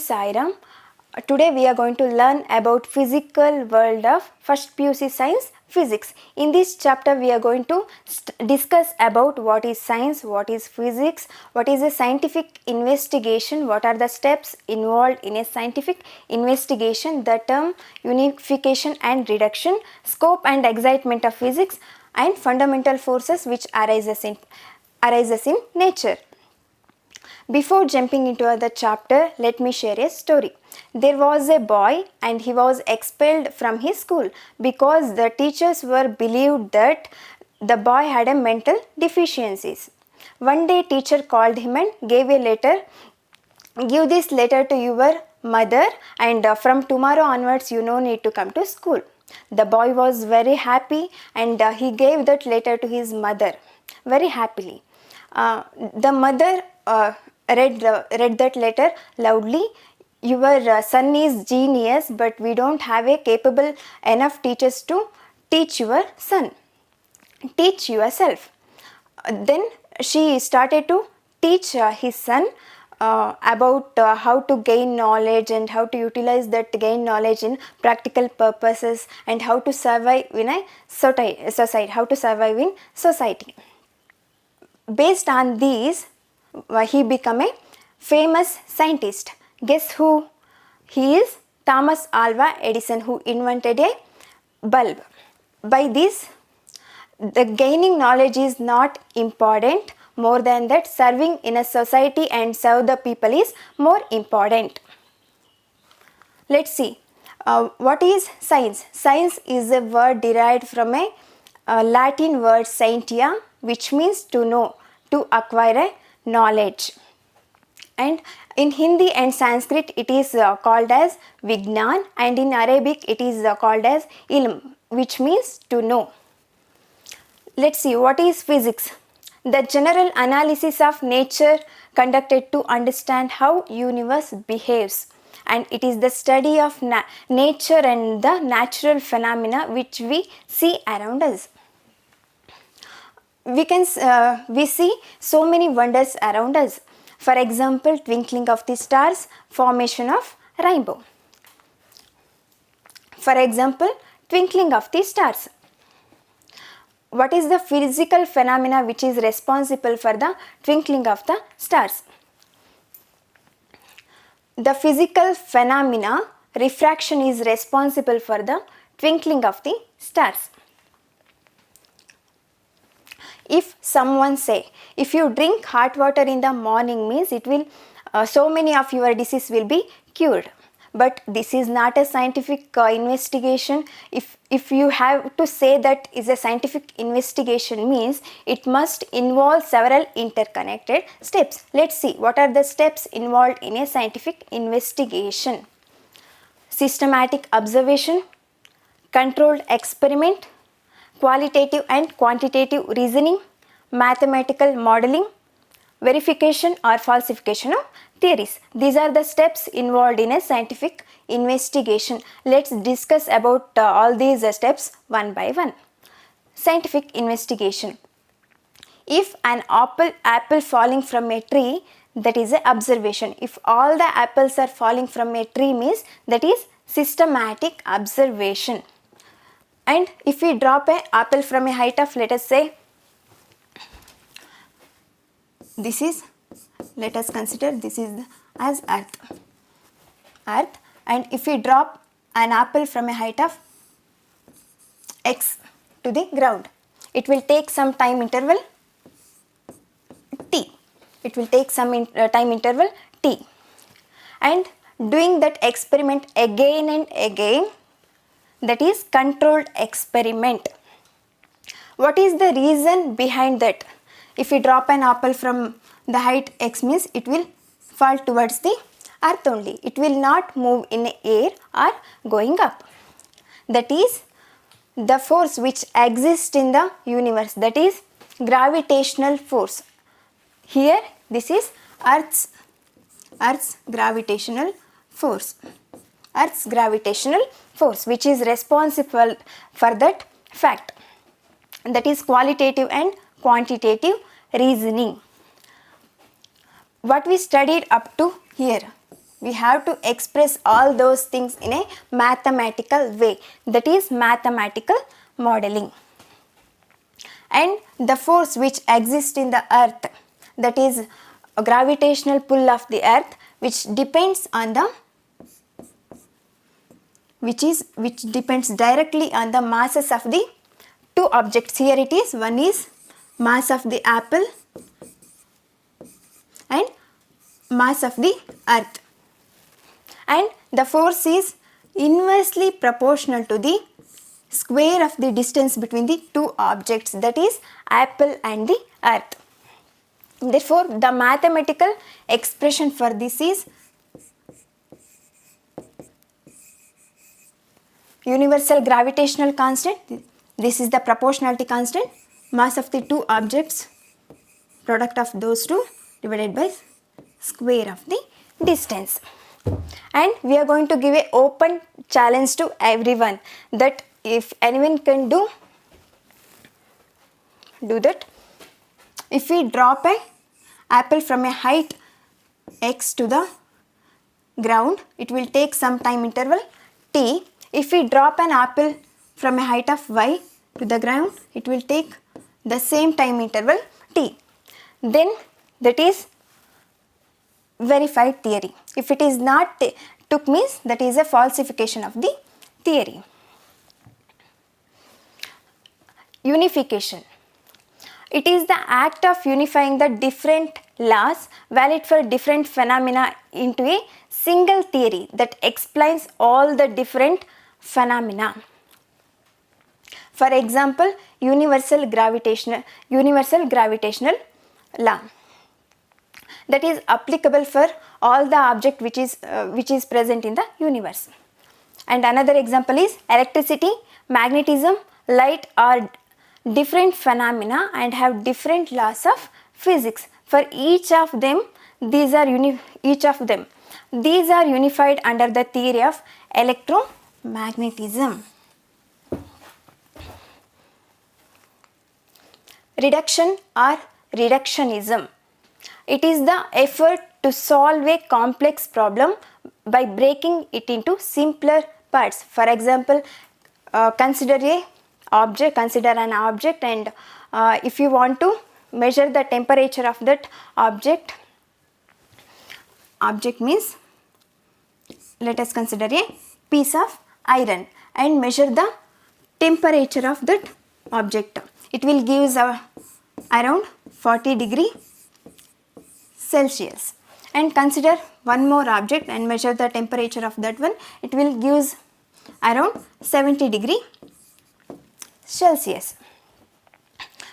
Sairam. Today we are going to learn about physical world of first PUC science physics. In this chapter we are going to discuss about what is science, what is physics, what is a scientific investigation, what are the steps involved in a scientific investigation, the term unification and reduction, scope and excitement of physics, and fundamental forces which arises in nature. Before jumping into the chapter, let me share a story. There was a boy and he was expelled from his school because the teachers were believed that the boy had a mental deficiencies. One day teacher called him and gave a letter. Give this letter to your mother and from tomorrow onwards you no need to come to school. The boy was very happy and he gave that letter to his mother very happily. The mother read that letter loudly. Your son is genius, but we don't have a capable enough teachers to teach your son. Teach yourself. Then she started to teach his son about how to gain knowledge and how to utilize that gain knowledge in practical purposes and how to survive in a society, how to survive in society. Based on these, he became a famous scientist. Guess who? He is Thomas Alva Edison, who invented a bulb. By this, the gaining knowledge is not important. More than that, serving in a society and serve the people is more important. Let's see. What is science? Science is a word derived from a Latin word scientia, which means to know, to acquire a knowledge. And in Hindi and Sanskrit it is called as Vignan, and in Arabic it is called as Ilm, which means to know. Let's see, what is physics? The general analysis of nature conducted to understand how universe behaves, and it is the study of nature and the natural phenomena which we see around us. We see so many wonders around us. For example, twinkling of the stars, formation of rainbow. For example, twinkling of the stars. What is the physical phenomena which is responsible for the twinkling of the stars? The physical phenomena, refraction, is responsible for the twinkling of the stars. If someone say, if you drink hot water in the morning means it will, so many of your disease will be cured. But this is not a scientific investigation. If you have to say that is a scientific investigation means it must involve several interconnected steps. Let's see what are the steps involved in a scientific investigation. Systematic observation, controlled experiment, qualitative and quantitative reasoning, mathematical modeling, verification or falsification of theories. These are the steps involved in a scientific investigation. Let's discuss about all these steps one by one. Scientific investigation. If an apple falling from a tree, that is an observation. If all the apples are falling from a tree means that is systematic observation. And if we drop an apple from a height of, let us say, this is, let us consider this is as earth, and if we drop an apple from a height of x to the ground, it will take some time interval t. It will take some time interval t, and doing that experiment again and again, that is controlled experiment. What is the reason behind that? If we drop an apple from the height x means it will fall towards the earth only. It will not move in the air or going up. That is the force which exists in the universe, that is gravitational force. Here this is Earth's gravitational force. Earth's gravitational force which is responsible for that fact. That is qualitative and quantitative reasoning. What we studied up to here? we have to express all those things in a mathematical way, that is mathematical modeling. And the force which exists in the earth, that is a gravitational pull of the earth, which depends on the which depends directly on the masses of the two objects. Here it is, one is mass of the apple and mass of the earth, and the force is inversely proportional to the square of the distance between the two objects, that is apple and the earth. Therefore, the mathematical expression for this is universal gravitational constant. This is the proportionality constant, mass of the two objects, product of those two divided by square of the distance. And we are going to give a open challenge to everyone, that if anyone can do that, if we drop a apple from a height x to the ground, it will take some time interval t. If we drop an apple from a height of y to the ground, it will take the same time interval t. Then that is verified theory. If it is not took, means that is a falsification of the theory. Unification. It is the act of unifying the different laws valid for different phenomena into a single theory that explains all the different phenomena. For example, universal gravitational law, that is applicable for all the object which is present in the universe. And another example is electricity, magnetism, light are different phenomena and have different laws of physics. For each of them, these are unified under the theory of electromagnetism. Reduction or reductionism. It is the effort to solve a complex problem by breaking it into simpler parts. For example, consider an object, and if you want to measure the temperature of that object means, let us consider a piece of iron and measure the temperature of that object. It will give us around 40 degree Celsius. And consider one more object and measure the temperature of that one. It will give us around 70 degree Celsius.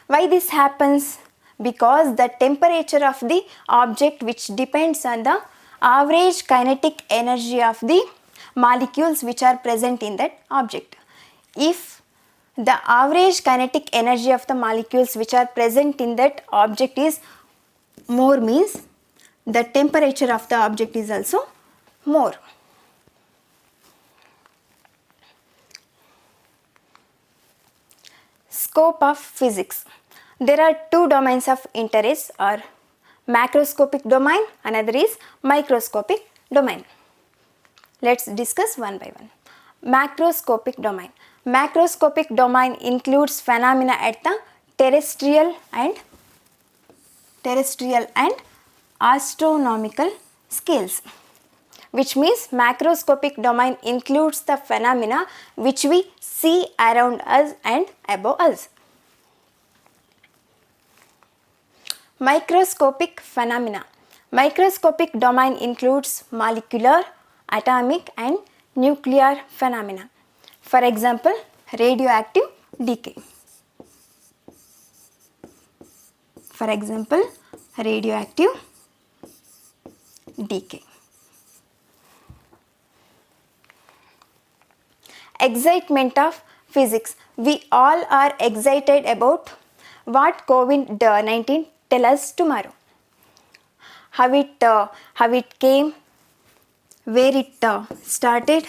Why this happens? Because the temperature of the object, which depends on the average kinetic energy of the molecules which are present in that object. If the average kinetic energy of the molecules which are present in that object is more, means the temperature of the object is also more. Scope of physics. There are two domains of interest, or macroscopic domain, another is microscopic domain. Let's discuss one by one. Macroscopic domain. Macroscopic domain includes phenomena at the terrestrial and astronomical scales, which means macroscopic domain includes the phenomena which we see around us and above us. Microscopic phenomena. Microscopic domain includes molecular, atomic and nuclear phenomena. For example, radioactive decay. For example, radioactive decay. Excitement of physics. We all are excited about what COVID-19 tell us tomorrow. How it came, where it started,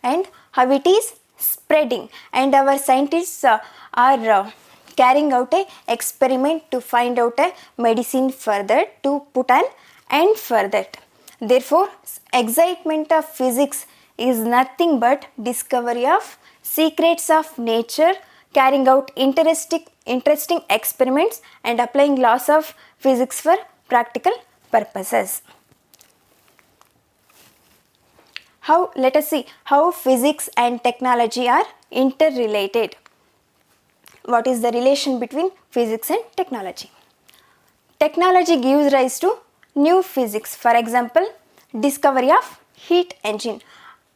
and how it is spreading. And our scientists are carrying out a experiment to find out a medicine further, to put an end for that. Therefore, excitement of physics is nothing but discovery of secrets of nature, carrying out interesting experiments and applying laws of physics for practical purposes. Let us see how physics and technology are interrelated. What is the relation between physics and technology? Technology gives rise to new physics. For example, discovery of heat engine.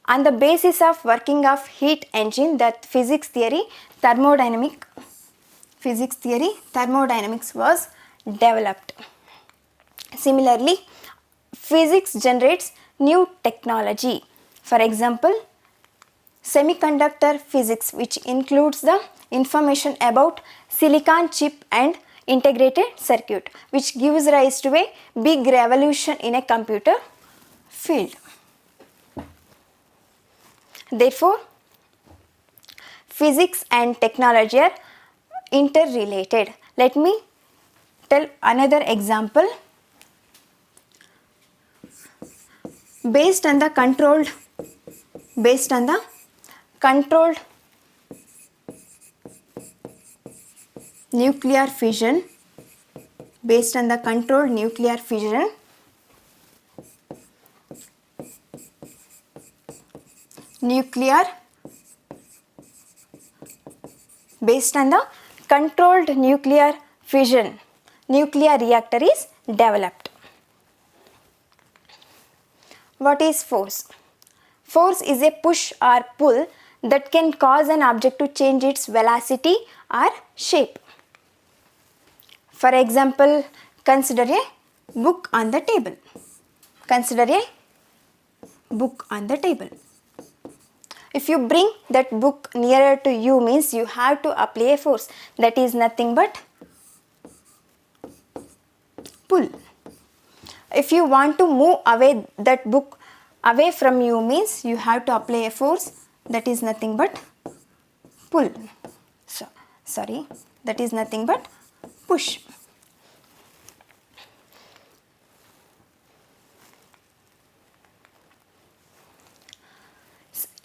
On the basis of working of heat engine, that physics theory thermodynamics was developed. Similarly, physics generates new technology. For example, semiconductor physics, which includes the information about silicon chip and integrated circuit, which gives rise to a big revolution in a computer field. Therefore, physics and technology are interrelated. Let me tell another example. Based on the controlled nuclear fission, nuclear reactor is developed. What is force? Force is a push or pull that can cause an object to change its velocity or shape. For example, consider a book on the table. If you bring that book nearer to you, means you have to apply a force. That is nothing but pull. If you want to move away that book away from you, means you have to apply a force. That is nothing but pull. That is nothing but push.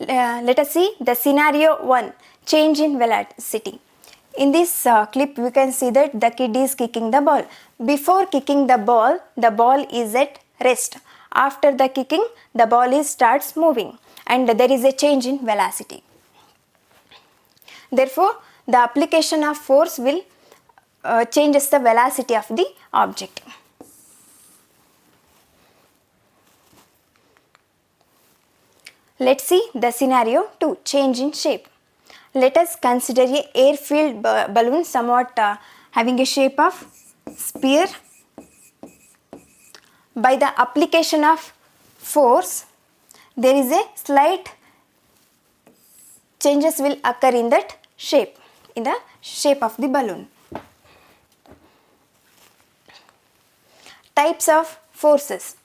Let us see the scenario 1, change in velocity. In this clip, we can see that the kid is kicking the ball. Before kicking the ball is at rest. After the kicking, the ball starts moving and there is a change in velocity. Therefore, the application of force will changes the velocity of the object. Let's see the scenario 2, change in shape. Let us consider a air-filled balloon somewhat having a shape of sphere. By the application of force, there is a slight changes will occur in that shape, in the shape of the balloon. Types of forces.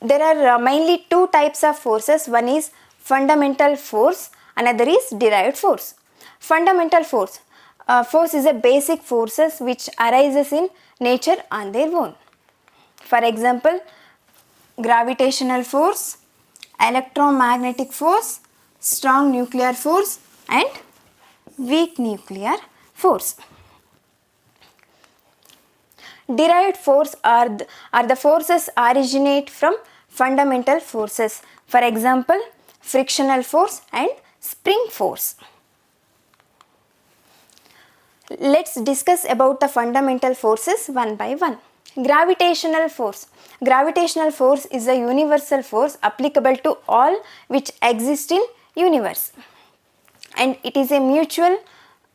There are mainly two types of forces. One is fundamental force, another is derived force. Fundamental force. Force is a basic forces which arises in nature on their own. For example, gravitational force, electromagnetic force, strong nuclear force and weak nuclear force. Derived force are the forces originate from fundamental forces. For example, frictional force and spring force. Let's discuss about the fundamental forces one by one. Gravitational force. Gravitational force is a universal force applicable to all which exist in universe, and it is a mutual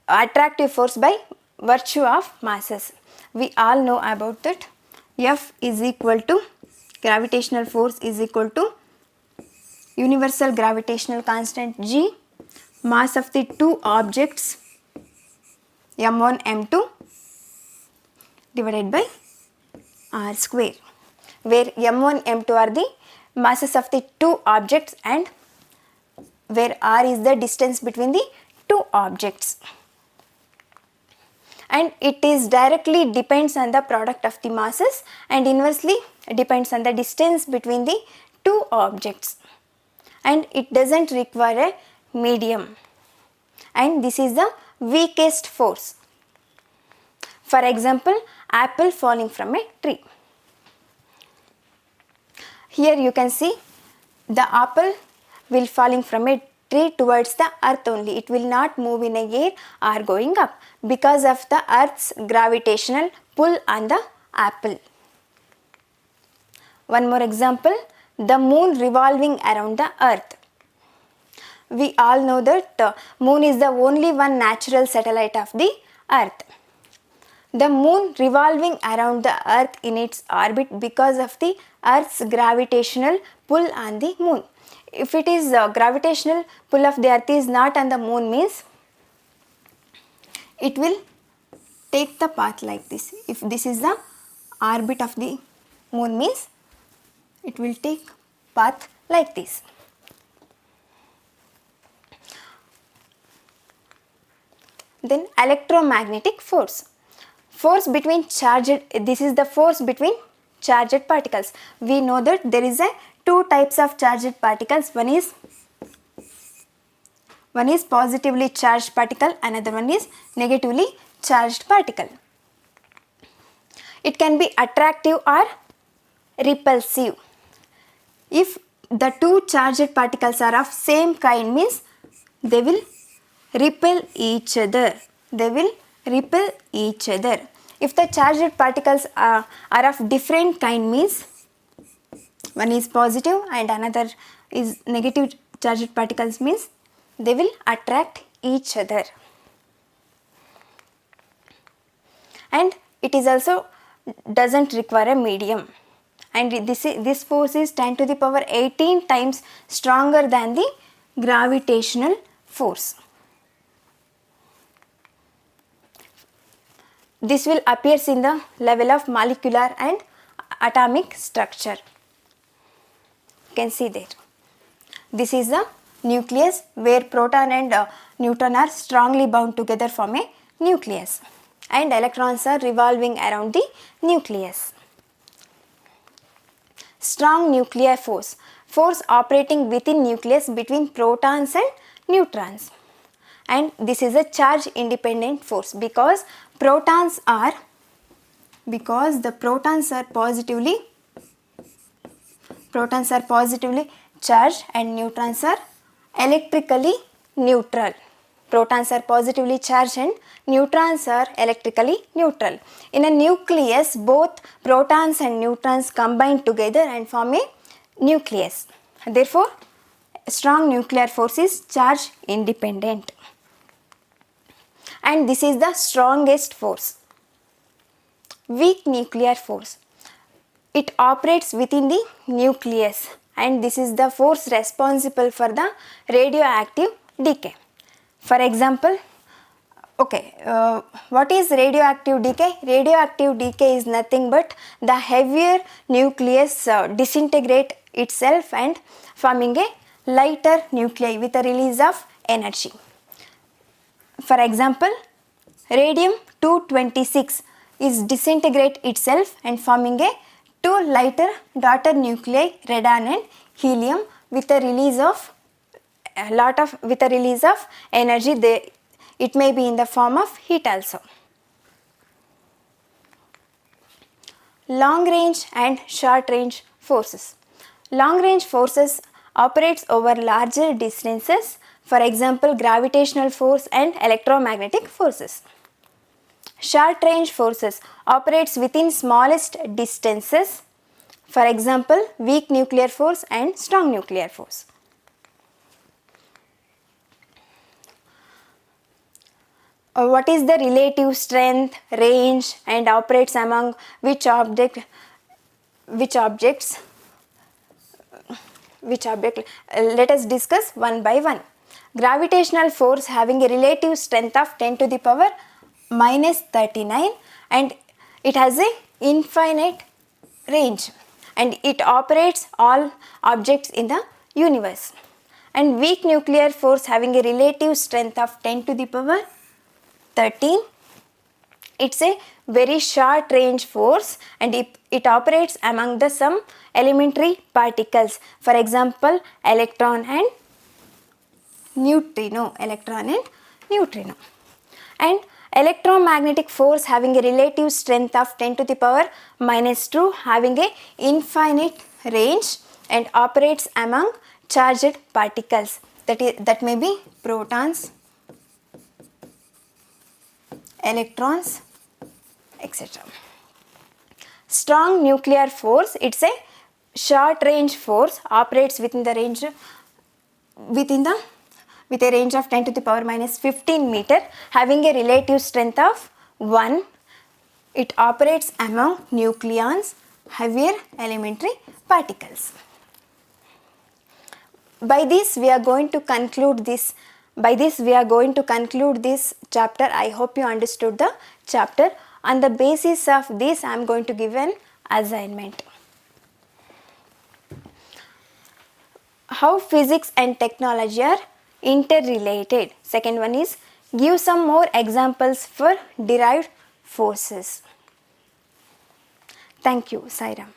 attractive force by virtue of masses. We all know about that. F is equal to, gravitational force is equal to universal gravitational constant G, mass of the two objects m1 m2 divided by r square, where m1 m2 are the masses of the two objects and where r is the distance between the two objects. and it is directly depends on the product of the masses and inversely depends on the distance between the two objects, and it doesn't require a medium, and this is the weakest force. For example, apple falling from a tree. Here you can see the apple will falling from a tree towards the earth only. It will not move in a air or going up because of the earth's gravitational pull on the apple. One more example, the moon revolving around the earth. We all know that the moon is the only one natural satellite of the earth. The moon revolving around the earth in its orbit because of the earth's gravitational pull on the moon. If it is gravitational pull of the earth is not on the moon, means it will take the path like this. If this is the orbit of the moon, means it will take path like this. Then electromagnetic force. Force between charged, this is the force between charged particles. We know that there is a two types of charged particles. One is positively charged particle, another one is negatively charged particle. It can be attractive or repulsive. If the two charged particles are of same kind, means they will repel each other. They will repel each other. If the charged particles are of different kind, means one is positive and another is negative charged particles, means they will attract each other. And it is also doesn't require a medium, and this force is 10 to the power 18 times stronger than the gravitational force. This will appears in the level of molecular and atomic structure. You can see there. This is the nucleus where proton and neutron are strongly bound together form a nucleus, and electrons are revolving around the nucleus. Strong nuclear force. Force operating within nucleus between protons and neutrons. And this is a charge independent force because the protons are positively charged and neutrons are electrically neutral. Protons are positively charged and neutrons are electrically neutral. In a nucleus, both protons and neutrons combine together and form a nucleus. Therefore, strong nuclear force is charge independent. And this is the strongest force. Weak nuclear force. It operates within the nucleus, and this is the force responsible for the radioactive decay. For example, what is radioactive decay? Radioactive decay is nothing but the heavier nucleus disintegrate itself and forming a lighter nuclei with a release of energy. For example, radium-226 is disintegrate itself and forming a two lighter daughter nuclei, radon and helium, with a release of energy. It may be in the form of heat also. Long range and short range forces. Long range forces operates over larger distances. For example, gravitational force and electromagnetic forces. Short range forces operates within smallest distances. For example, weak nuclear force and strong nuclear force. What is the relative strength, range and operates among which objects? Let us discuss one by one. Gravitational force having a relative strength of 10 to the power minus 39, and it has a infinite range and it operates all objects in the universe. And weak nuclear force having a relative strength of 10 to the power 13, It's a very short range force and it operates among the some elementary particles. For example, electron and neutrino. And electromagnetic force having a relative strength of 10 to the power minus 2, having a infinite range and operates among charged particles, that may be protons, electrons, etc. Strong nuclear force, it's a short range force, operates with a range of 10 to the power minus 15 meter, having a relative strength of 1. It operates among nucleons, heavier elementary particles. By this we are going to conclude this chapter. I hope you understood the chapter. On the basis of this, I am going to give an assignment. How physics and technology are interrelated. Second one is give some more examples for derived forces. Thank you. Sai Ram.